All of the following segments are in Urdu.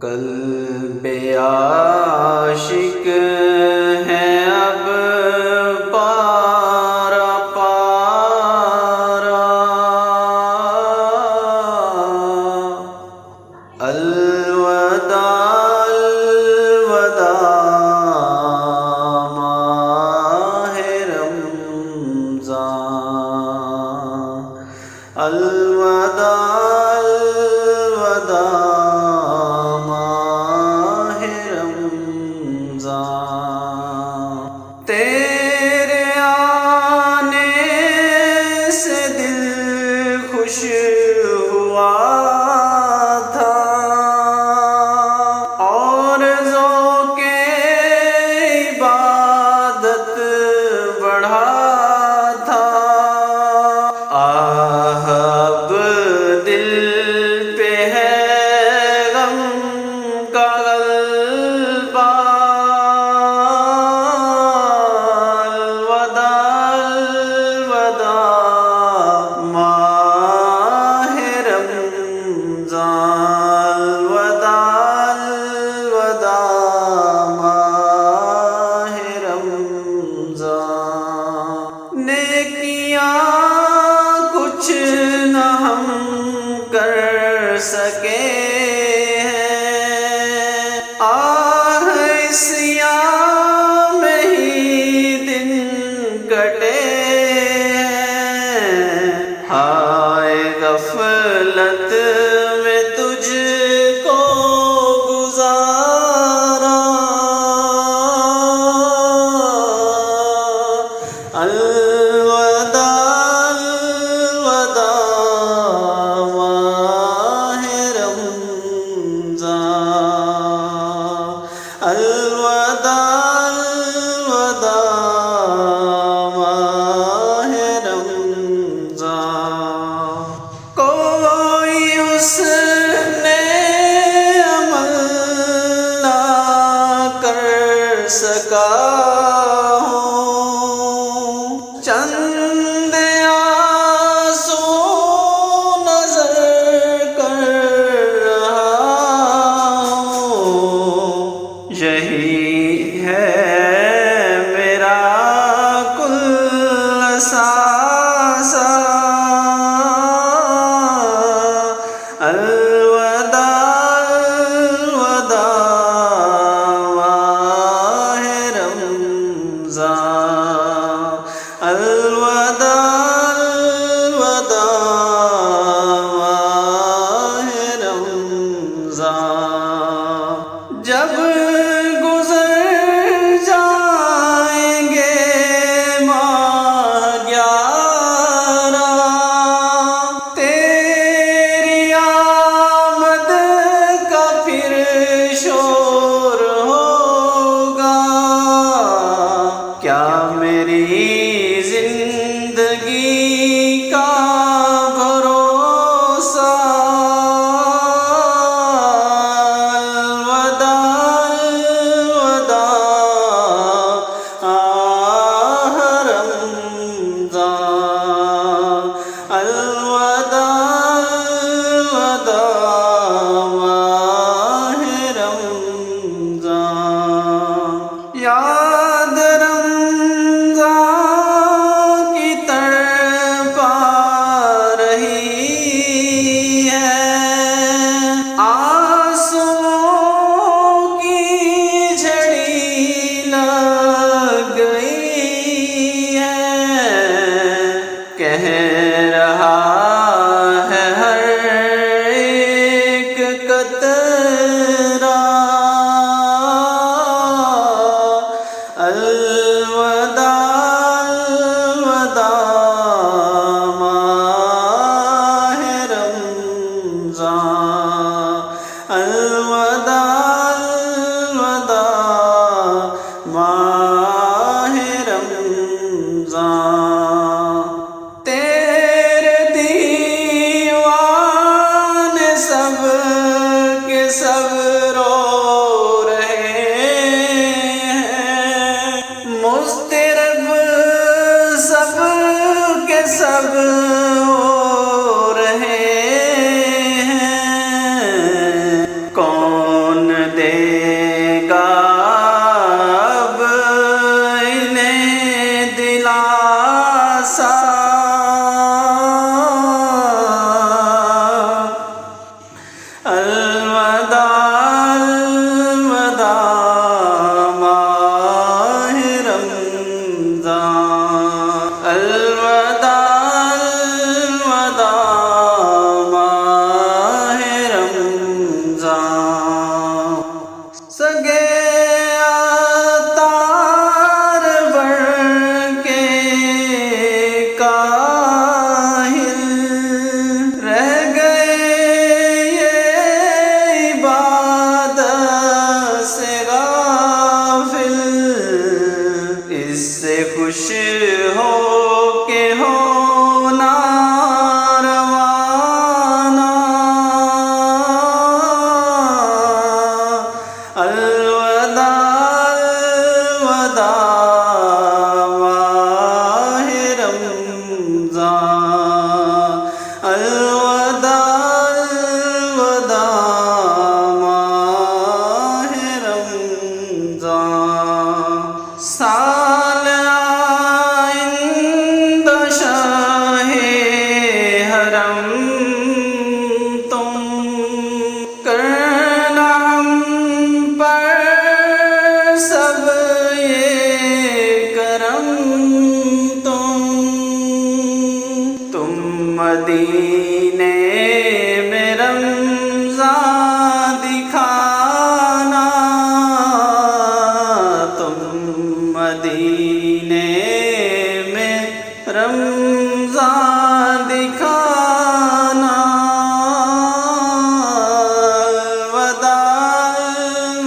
قلب عاشق ہے اب پارا پارا، الوداع الوداع ماہ رمضان، الوداع الوداع ماہ رمضان، تیرے آنے سے دل خوش ہوا تھا اور ذوق عبادت بڑھا تھا، آہ اب دل پہ ہے غم کا غلبہ، الوداع الوداع ماہ رمضان، الوداع الوداع ماہ رمضان، نیکیاں کچھ نہ ہم کر سکے ہیں، آہ اس ایام میں ہی دن کٹے ہیں، ہائے غفلت میں تجھ کو گزارا، الوداع الوداع ماہ رمضان، الوداع الوداع ماہ رمضان، کوئی حسن عمل نہ کر سکا ہوں، چند آنسو نظر کر رہا ہوں، یہی ہے میرا کل سانسہ، الوداع الوداع ماہ رمضان، الوداع الوداع ماہ رمضان، جب گزر جائیں گے ماہ 11، تیری آمد کا پھر شور ہوگا، کیا میری زندگی کا بھروسہ، الوداع الوداع آہ رمضان، الوداع الوداع ماہ رمضان، یاد رمضان کی تڑپا رہی ہے، آنسوؤں کی جھڑی لگ گئی ہے، کہہ رہا ہے ہر ایک قطرہ، الوداع الوداع ماہ رمضان، الوداع الوداع ماہ رمضان، تیرے دیوان سب کے سب رو رہے ہیں، مضطرب سب کے سب ہو رہے ہیں، ماہ رمضان، الوداع ماہ رمضان، سگے عطار بڑھ کے کاہل رہ گئے یہ عبادت سے غافل، اس سے خوش ہو کے ہونا روانہ، الوداع ماہ رمضان، الوداع ماہ رمضان، سال آئند شاہ حرم تم کرنا ہم پر سب یہ کرم، تم مدینے میں رمضان دکھانا، تم مدینے میں رمضان دکھانا،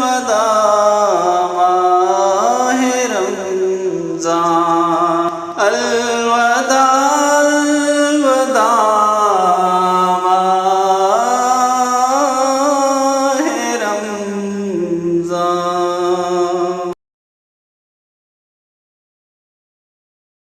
الوداع ماہ رمضان، الوداع ماہ رمضان۔